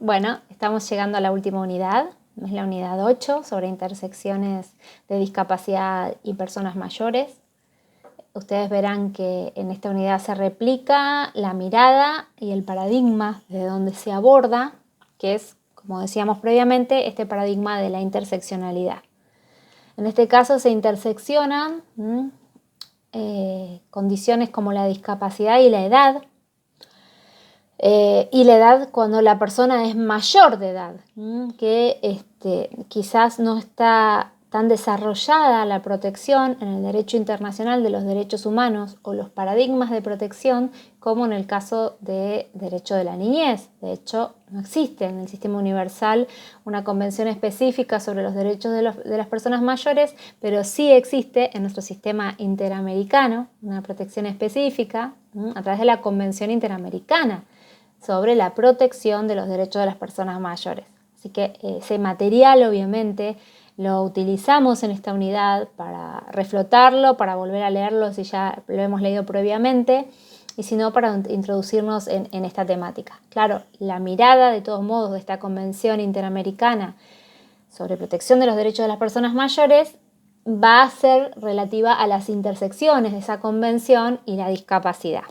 Bueno, estamos llegando a la última unidad, es la unidad 8 sobre intersecciones de discapacidad y personas mayores. Ustedes verán que en esta unidad se replica la mirada y el paradigma de donde se aborda, que es, como decíamos previamente, este paradigma de la interseccionalidad. En este caso se interseccionan condiciones como la discapacidad y la edad, cuando la persona es mayor de edad, que quizás no está tan desarrollada la protección en el derecho internacional de los derechos humanos o los paradigmas de protección como en el caso de derecho de la niñez. De hecho, no existe en el sistema universal una convención específica sobre los derechos de las personas mayores, pero sí existe en nuestro sistema interamericano una protección específica a través de la Convención Interamericana sobre la protección de los derechos de las personas mayores. Así que ese material obviamente lo utilizamos en esta unidad para reflotarlo, para volver a leerlo si ya lo hemos leído previamente y si no para introducirnos en esta temática. Claro, la mirada de todos modos de esta Convención Interamericana sobre protección de los derechos de las personas mayores va a ser relativa a las intersecciones de esa convención y la discapacidad.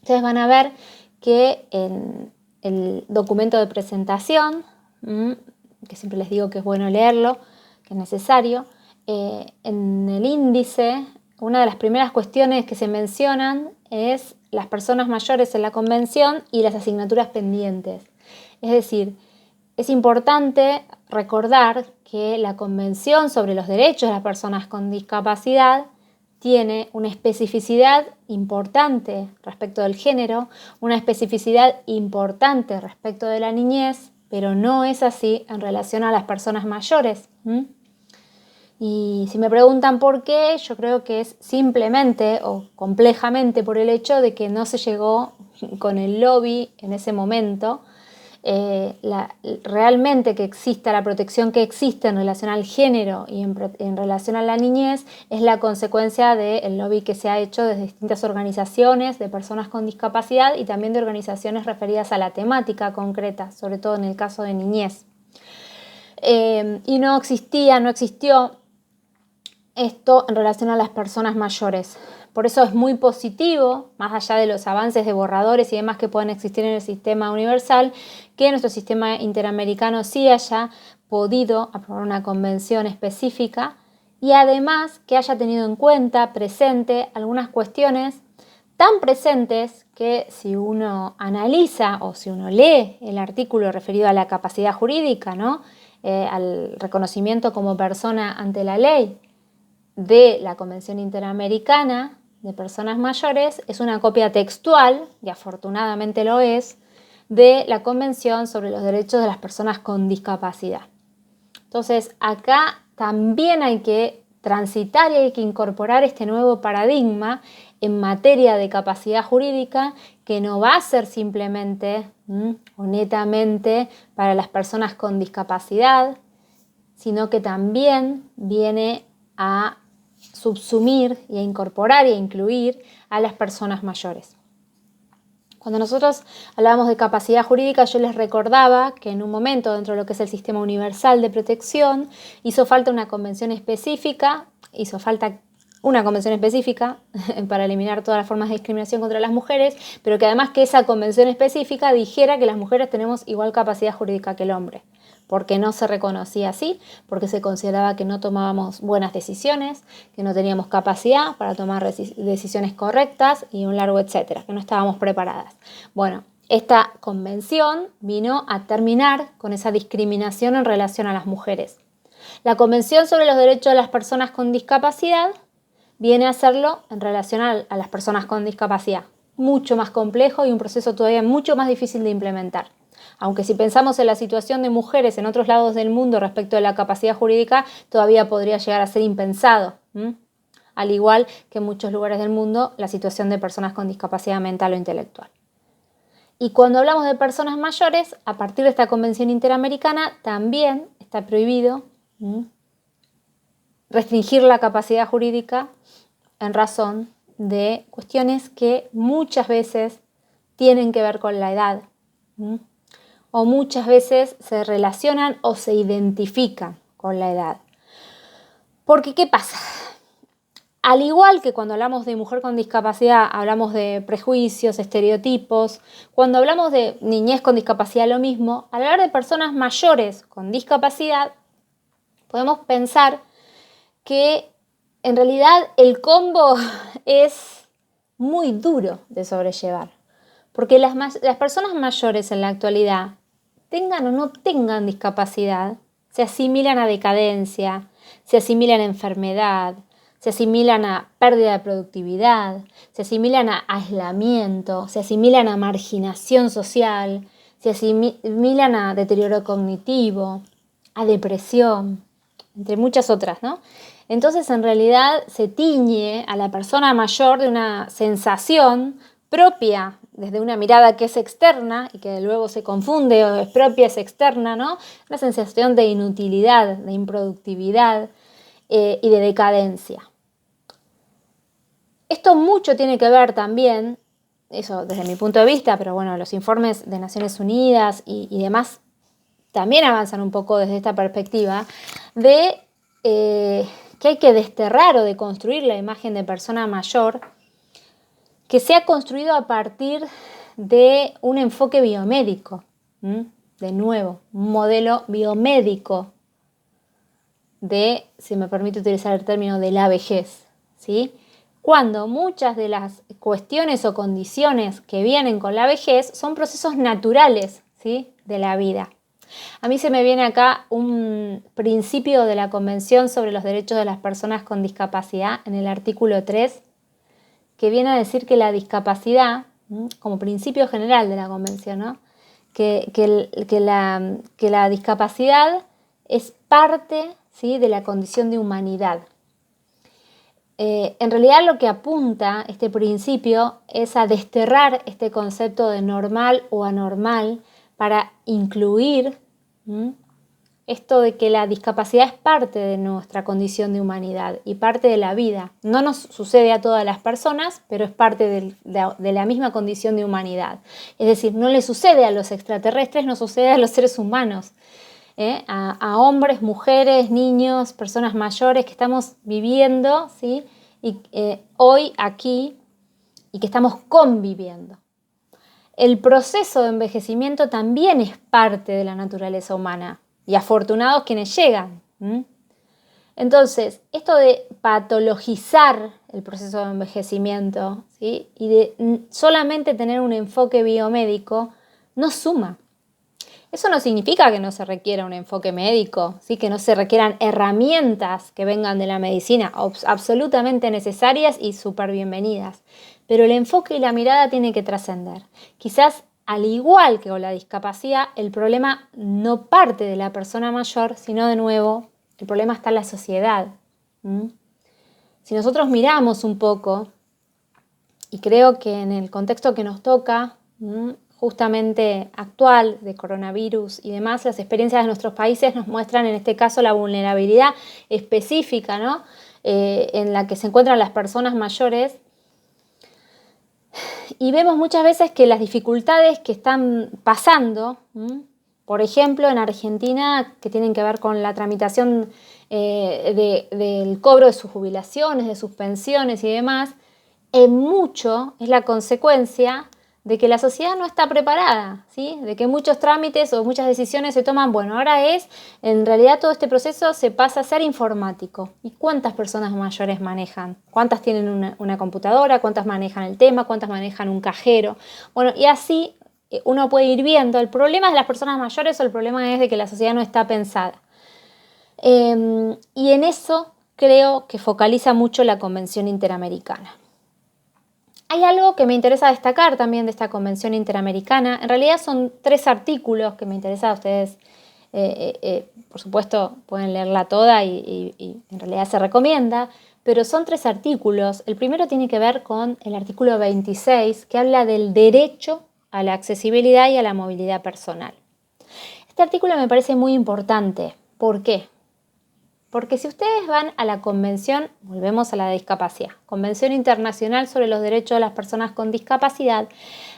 Ustedes van a ver que en el documento de presentación, que siempre les digo que es bueno leerlo, que es necesario, en el índice, una de las primeras cuestiones que se mencionan es las personas mayores en la convención y las asignaturas pendientes. Es decir, es importante recordar que la Convención sobre los Derechos de las Personas con Discapacidad tiene una especificidad importante respecto del género, una especificidad importante respecto de la niñez, pero no es así en relación a las personas mayores. Y si me preguntan por qué, yo creo que es simplemente o complejamente por el hecho de que no se llegó con el lobby en ese momento realmente que exista la protección que existe en relación al género y en relación a la niñez es la consecuencia del lobby que se ha hecho desde distintas organizaciones de personas con discapacidad y también de organizaciones referidas a la temática concreta, sobre todo en el caso de niñez. Y no existió esto en relación a las personas mayores. Por eso es muy positivo, más allá de los avances de borradores y demás que pueden existir en el sistema universal, que nuestro sistema interamericano sí haya podido aprobar una convención específica y además que haya tenido en cuenta, presente, algunas cuestiones tan presentes que si uno analiza o si uno lee el artículo referido a la capacidad jurídica, ¿no? Al reconocimiento como persona ante la ley de la Convención Interamericana de Personas Mayores, es una copia textual, y afortunadamente lo es, de la Convención sobre los Derechos de las Personas con Discapacidad. Entonces, acá también hay que transitar y hay que incorporar este nuevo paradigma en materia de capacidad jurídica que no va a ser simplemente o netamente para las personas con discapacidad, sino que también viene a subsumir y a incorporar y a incluir a las personas mayores. Cuando nosotros hablábamos de capacidad jurídica, yo les recordaba que en un momento dentro de lo que es el sistema universal de protección hizo falta una convención específica para eliminar todas las formas de discriminación contra las mujeres, pero que además que esa convención específica dijera que las mujeres tenemos igual capacidad jurídica que el hombre, porque no se reconocía así, porque se consideraba que no tomábamos buenas decisiones, que no teníamos capacidad para tomar decisiones correctas y un largo etcétera, que no estábamos preparadas. Bueno, esta convención vino a terminar con esa discriminación en relación a las mujeres. La Convención sobre los Derechos de las Personas con Discapacidad viene a hacerlo en relación a las personas con discapacidad. Mucho más complejo y un proceso todavía mucho más difícil de implementar. Aunque si pensamos en la situación de mujeres en otros lados del mundo respecto de la capacidad jurídica, todavía podría llegar a ser impensado. Al igual que en muchos lugares del mundo, la situación de personas con discapacidad mental o intelectual. Y cuando hablamos de personas mayores, a partir de esta Convención Interamericana, también está prohibido restringir la capacidad jurídica en razón de cuestiones que muchas veces tienen que ver con la edad. o muchas veces se relacionan o se identifican con la edad. Porque, ¿qué pasa? Al igual que cuando hablamos de mujer con discapacidad, hablamos de prejuicios, estereotipos. Cuando hablamos de niñez con discapacidad, lo mismo. Al hablar de personas mayores con discapacidad, podemos pensar que en realidad el combo es muy duro de sobrellevar. Porque las personas mayores en la actualidad, tengan o no tengan discapacidad, se asimilan a decadencia, se asimilan a enfermedad, se asimilan a pérdida de productividad, se asimilan a aislamiento, se asimilan a marginación social, se asimilan a deterioro cognitivo, a depresión, entre muchas otras, ¿no? Entonces, en realidad, se tiñe a la persona mayor de una sensación propia, desde una mirada que es externa y que luego se confunde o es propia, es externa, ¿no? Una sensación de inutilidad, de improductividad y de decadencia. Esto mucho tiene que ver también, eso desde mi punto de vista, pero bueno, los informes de Naciones Unidas y demás también avanzan un poco desde esta perspectiva, de que hay que desterrar o deconstruir la imagen de persona mayor que se ha construido a partir de un enfoque biomédico. De nuevo, un modelo biomédico de, si me permite utilizar el término, de la vejez, ¿sí? Cuando muchas de las cuestiones o condiciones que vienen con la vejez son procesos naturales, ¿sí?, de la vida. A mí se me viene acá un principio de la Convención sobre los Derechos de las Personas con Discapacidad en el artículo 3, que viene a decir que la discapacidad, como principio general de la Convención, ¿no?, que la discapacidad es parte, ¿sí?, de la condición de humanidad. En realidad lo que apunta este principio es a desterrar este concepto de normal o anormal para incluir esto de que la discapacidad es parte de nuestra condición de humanidad y parte de la vida. No nos sucede a todas las personas, pero es parte de la misma condición de humanidad. Es decir, no le sucede a los extraterrestres, no sucede a los seres humanos. A hombres, mujeres, niños, personas mayores que estamos viviendo, ¿sí?, y hoy aquí y que estamos conviviendo. El proceso de envejecimiento también es parte de la naturaleza humana y afortunados quienes llegan. Entonces, esto de patologizar el proceso de envejecimiento, ¿sí?, y de solamente tener un enfoque biomédico no suma. Eso no significa que no se requiera un enfoque médico, ¿sí?, que no se requieran herramientas que vengan de la medicina, absolutamente necesarias y súper bienvenidas. Pero el enfoque y la mirada tienen que trascender. Quizás, al igual que con la discapacidad, el problema no parte de la persona mayor, sino de nuevo, el problema está en la sociedad. Si nosotros miramos un poco, y creo que en el contexto que nos toca, justamente actual, de coronavirus y demás, las experiencias de nuestros países nos muestran en este caso la vulnerabilidad específica, ¿no?, en la que se encuentran las personas mayores. Y vemos muchas veces que las dificultades que están pasando, por ejemplo en Argentina, que tienen que ver con la tramitación del cobro de sus jubilaciones, de sus pensiones y demás, en mucho es la consecuencia de que la sociedad no está preparada, ¿sí?, de que muchos trámites o muchas decisiones se toman, bueno, ahora en realidad todo este proceso se pasa a ser informático. ¿Y cuántas personas mayores manejan? ¿Cuántas tienen una computadora? ¿Cuántas manejan el tema? ¿Cuántas manejan un cajero? Bueno, y así uno puede ir viendo, ¿el problema es de las personas mayores o el problema es de que la sociedad no está pensada? Y en eso creo que focaliza mucho la Convención Interamericana. Hay algo que me interesa destacar también de esta Convención Interamericana. En realidad son 3 artículos que me interesa a ustedes. Por supuesto, pueden leerla toda y en realidad se recomienda, pero son 3 artículos. El primero tiene que ver con el artículo 26, que habla del derecho a la accesibilidad y a la movilidad personal. Este artículo me parece muy importante. ¿Por qué? Porque si ustedes van a la convención, volvemos a la discapacidad, Convención Internacional sobre los Derechos de las Personas con Discapacidad,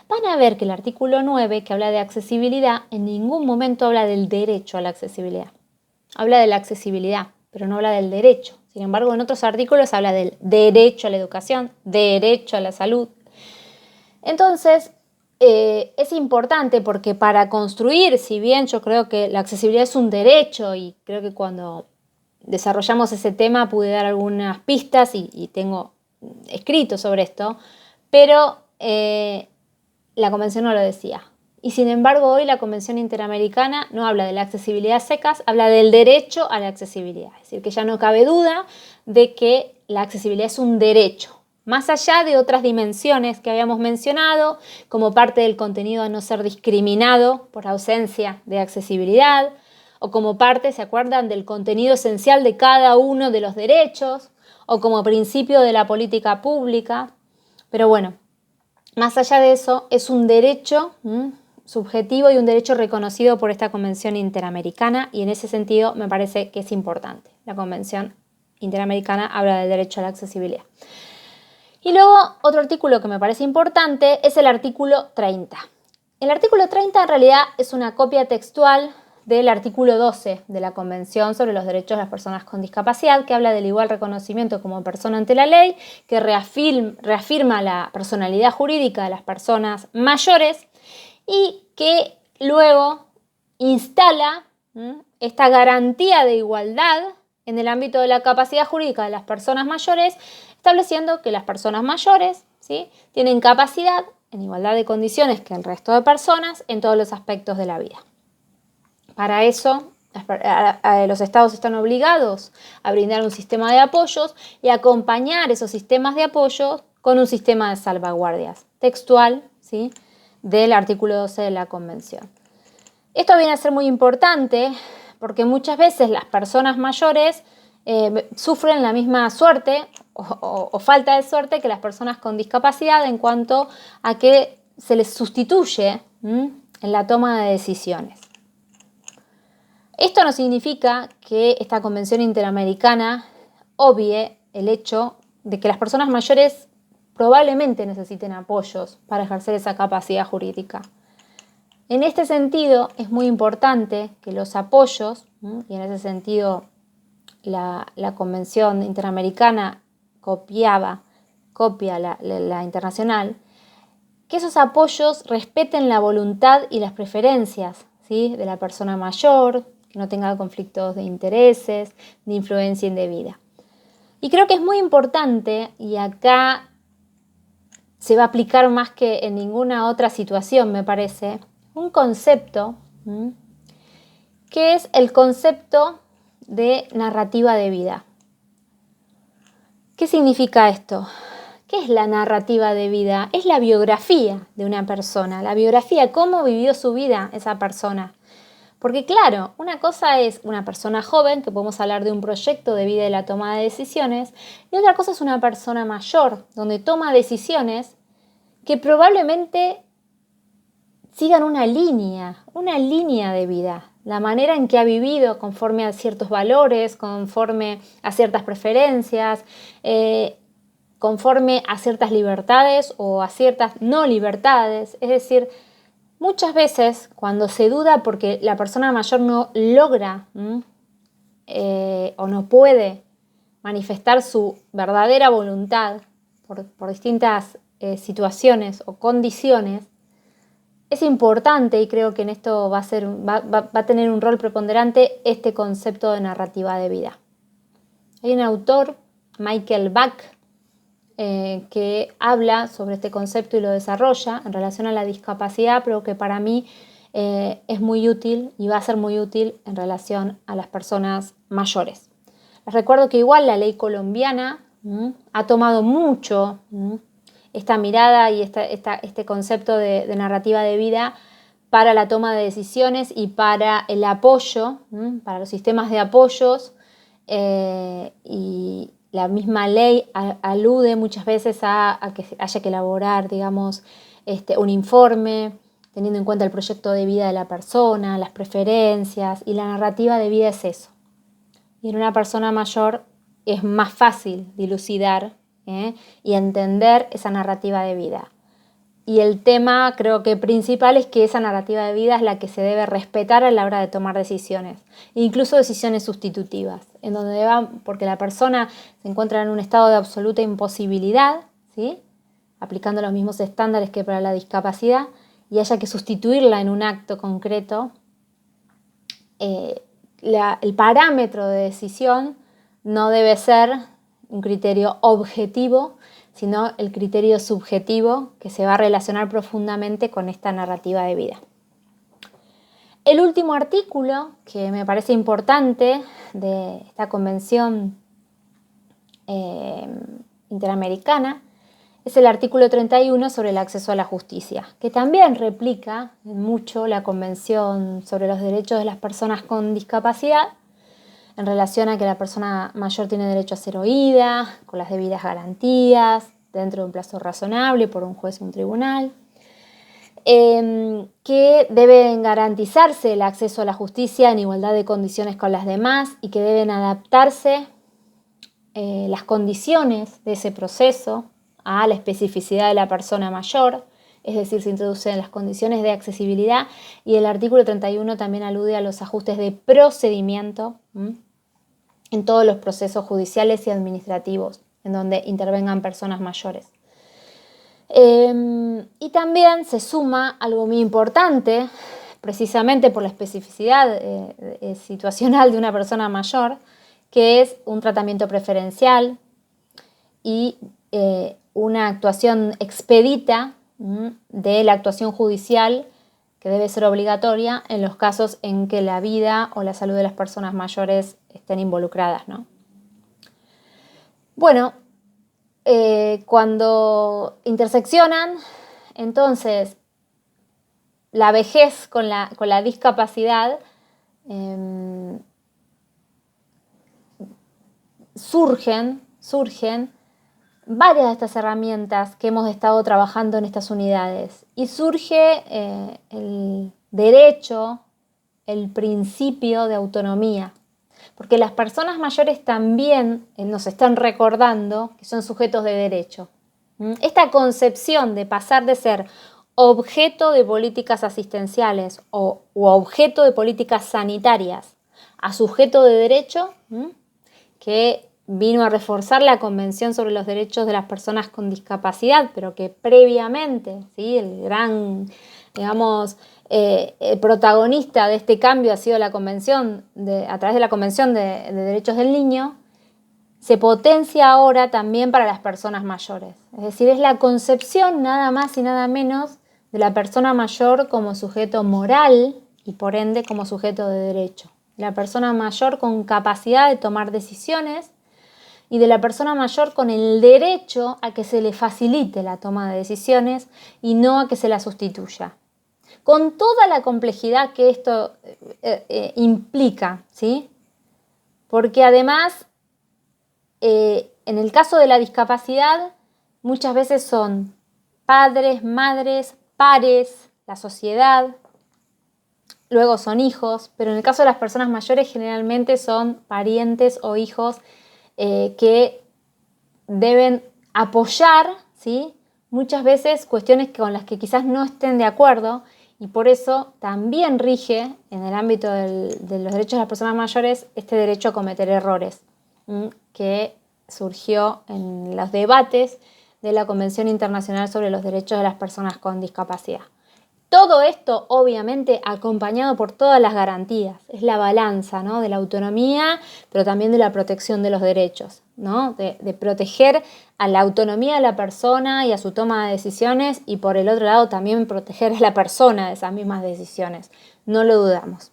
van a ver que el artículo 9, que habla de accesibilidad, en ningún momento habla del derecho a la accesibilidad. Habla de la accesibilidad, pero no habla del derecho. Sin embargo, en otros artículos habla del derecho a la educación, derecho a la salud. Entonces, es importante porque para construir, si bien yo creo que la accesibilidad es un derecho y creo que cuando desarrollamos ese tema pude dar algunas pistas y tengo escrito sobre esto, pero la convención no lo decía. Y sin embargo hoy la Convención Interamericana no habla de la accesibilidad secas, habla del derecho a la accesibilidad. Es decir, que ya no cabe duda de que la accesibilidad es un derecho, más allá de otras dimensiones que habíamos mencionado, como parte del contenido a no ser discriminado por ausencia de accesibilidad, o como parte, ¿se acuerdan?, del contenido esencial de cada uno de los derechos, o como principio de la política pública. Pero bueno, más allá de eso, es un derecho subjetivo y un derecho reconocido por esta Convención Interamericana, y en ese sentido me parece que es importante. La Convención Interamericana habla del derecho a la accesibilidad. Y luego otro artículo que me parece importante es el artículo 30. El artículo 30 en realidad es una copia textual del artículo 12 de la Convención sobre los Derechos de las Personas con Discapacidad, que habla del igual reconocimiento como persona ante la ley, que reafirma la personalidad jurídica de las personas mayores y que luego instala esta garantía de igualdad en el ámbito de la capacidad jurídica de las personas mayores, estableciendo que las personas mayores, ¿sí?, tienen capacidad en igualdad de condiciones que el resto de personas en todos los aspectos de la vida. Para eso, los estados están obligados a brindar un sistema de apoyos y acompañar esos sistemas de apoyo con un sistema de salvaguardias textual, ¿sí?, del artículo 12 de la Convención. Esto viene a ser muy importante porque muchas veces las personas mayores sufren la misma suerte o falta de suerte que las personas con discapacidad en cuanto a que se les sustituye en la toma de decisiones. Esto no significa que esta Convención Interamericana obvie el hecho de que las personas mayores probablemente necesiten apoyos para ejercer esa capacidad jurídica. En este sentido, es muy importante que los apoyos, y en ese sentido la Convención Interamericana copia la internacional, que esos apoyos respeten la voluntad y las preferencias, ¿sí?, de la persona mayor, que no tenga conflictos de intereses, de influencia indebida. Y creo que es muy importante, y acá se va a aplicar más que en ninguna otra situación, me parece, un concepto que es el concepto de narrativa de vida. ¿Qué significa esto? ¿Qué es la narrativa de vida? Es la biografía de una persona, la biografía, cómo vivió su vida esa persona. Porque claro, una cosa es una persona joven, que podemos hablar de un proyecto de vida y la toma de decisiones, y otra cosa es una persona mayor, donde toma decisiones que probablemente sigan una línea de vida, la manera en que ha vivido conforme a ciertos valores, conforme a ciertas preferencias, conforme a ciertas libertades o a ciertas no libertades. Es decir, muchas veces cuando se duda porque la persona mayor no logra o no puede manifestar su verdadera voluntad por distintas situaciones o condiciones, es importante, y creo que en esto va a tener un rol preponderante este concepto de narrativa de vida. Hay un autor, Michael Bach, que habla sobre este concepto y lo desarrolla en relación a la discapacidad, pero que para mí es muy útil y va a ser muy útil en relación a las personas mayores. Les recuerdo que igual la ley colombiana ha tomado mucho esta mirada y este concepto de narrativa de vida para la toma de decisiones y para el apoyo, para los sistemas de apoyos, y la misma ley alude muchas veces a que haya que elaborar, digamos, un informe teniendo en cuenta el proyecto de vida de la persona, las preferencias, y la narrativa de vida es eso. y en una persona mayor es más fácil dilucidar y entender esa narrativa de vida. Y el tema creo que principal es que esa narrativa de vida es la que se debe respetar a la hora de tomar decisiones, incluso decisiones sustitutivas, en donde porque la persona se encuentra en un estado de absoluta imposibilidad, ¿sí? Aplicando los mismos estándares que para la discapacidad, y haya que sustituirla en un acto concreto, el parámetro de decisión no debe ser un criterio objetivo, sino el criterio subjetivo que se va a relacionar profundamente con esta narrativa de vida. El último artículo que me parece importante de esta convención interamericana es el artículo 31 sobre el acceso a la justicia, que también replica mucho la Convención sobre los Derechos de las Personas con Discapacidad, en relación a que la persona mayor tiene derecho a ser oída, con las debidas garantías, dentro de un plazo razonable por un juez o un tribunal, que deben garantizarse el acceso a la justicia en igualdad de condiciones con las demás y que deben adaptarse las condiciones de ese proceso a la especificidad de la persona mayor, es decir, se introducen las condiciones de accesibilidad, y el artículo 31 también alude a los ajustes de procedimiento en todos los procesos judiciales y administrativos en donde intervengan personas mayores. Y también se suma algo muy importante, precisamente por la especificidad situacional de una persona mayor, que es un tratamiento preferencial y una actuación expedita de la actuación judicial que debe ser obligatoria en los casos en que la vida o la salud de las personas mayores estén involucradas, ¿no? Bueno, cuando interseccionan, entonces, la vejez con la discapacidad, surgen varias de estas herramientas que hemos estado trabajando en estas unidades, y surge el derecho, el principio de autonomía, porque las personas mayores también nos están recordando que son sujetos de derecho. Esta concepción de pasar de ser objeto de políticas asistenciales u objeto de políticas sanitarias a sujeto de derecho, que vino a reforzar la Convención sobre los Derechos de las Personas con Discapacidad, pero que previamente, ¿sí?, el gran, digamos, protagonista de este cambio ha sido la Convención, a través de la Convención de Derechos del Niño, se potencia ahora también para las personas mayores. Es decir, es la concepción nada más y nada menos de la persona mayor como sujeto moral y por ende como sujeto de derecho. La persona mayor con capacidad de tomar decisiones y de la persona mayor con el derecho a que se le facilite la toma de decisiones y no a que se la sustituya. Con toda la complejidad que esto implica, ¿sí? Porque además, en el caso de la discapacidad, muchas veces son padres, madres, pares, la sociedad, luego son hijos, pero en el caso de las personas mayores generalmente son parientes o hijos que deben apoyar, ¿sí?, muchas veces cuestiones con las que quizás no estén de acuerdo, y por eso también rige en el ámbito de los derechos de las personas mayores este derecho a cometer errores, que surgió en los debates de la Convención Internacional sobre los Derechos de las Personas con Discapacidad. Todo esto, obviamente, acompañado por todas las garantías. Es la balanza, ¿no?, de la autonomía, pero también de la protección de los derechos, ¿no?, de proteger a la autonomía de la persona y a su toma de decisiones, y por el otro lado también proteger a la persona de esas mismas decisiones. No lo dudamos.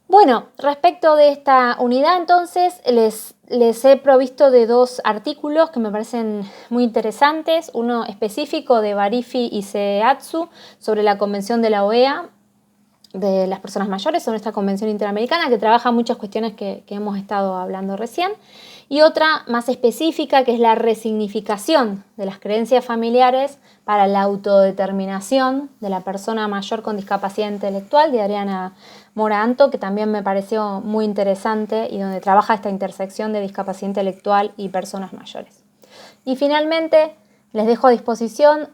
Bueno, respecto de esta unidad, entonces, les he provisto de 2 artículos que me parecen muy interesantes. Uno específico de Barifi y Seatsu sobre la Convención de la OEA, de las personas mayores son esta Convención Interamericana que trabaja muchas cuestiones que hemos estado hablando recién, y otra más específica que es la resignificación de las creencias familiares para la autodeterminación de la persona mayor con discapacidad intelectual, de Adriana Moranto, que también me pareció muy interesante y donde trabaja esta intersección de discapacidad intelectual y personas mayores. Y finalmente les dejo a disposición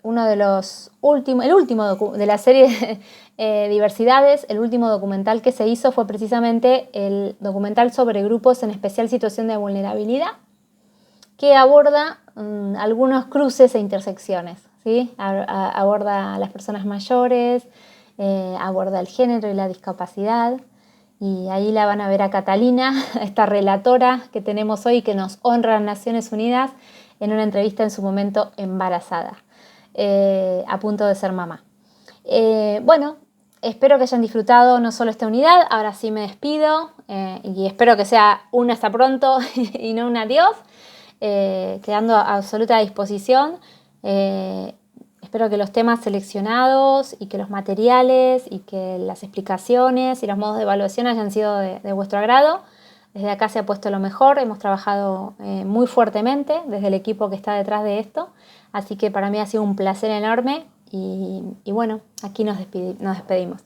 uno de los últimos, el último de la serie Diversidades. El último documental que se hizo fue precisamente el documental sobre grupos en especial situación de vulnerabilidad, que aborda algunos cruces e intersecciones, ¿sí? Aborda a las personas mayores, aborda el género y la discapacidad. Y ahí la van a ver a Catalina, esta relatora que tenemos hoy que nos honra en Naciones Unidas en una entrevista en su momento embarazada, a punto de ser mamá. Bueno, espero que hayan disfrutado no solo esta unidad, ahora sí me despido y espero que sea un hasta pronto y no un adiós, quedando a absoluta disposición. Espero que los temas seleccionados y que los materiales y que las explicaciones y los modos de evaluación hayan sido de vuestro agrado. Desde acá se ha puesto lo mejor, hemos trabajado muy fuertemente desde el equipo que está detrás de esto, así que para mí ha sido un placer enorme y bueno, aquí nos despedimos.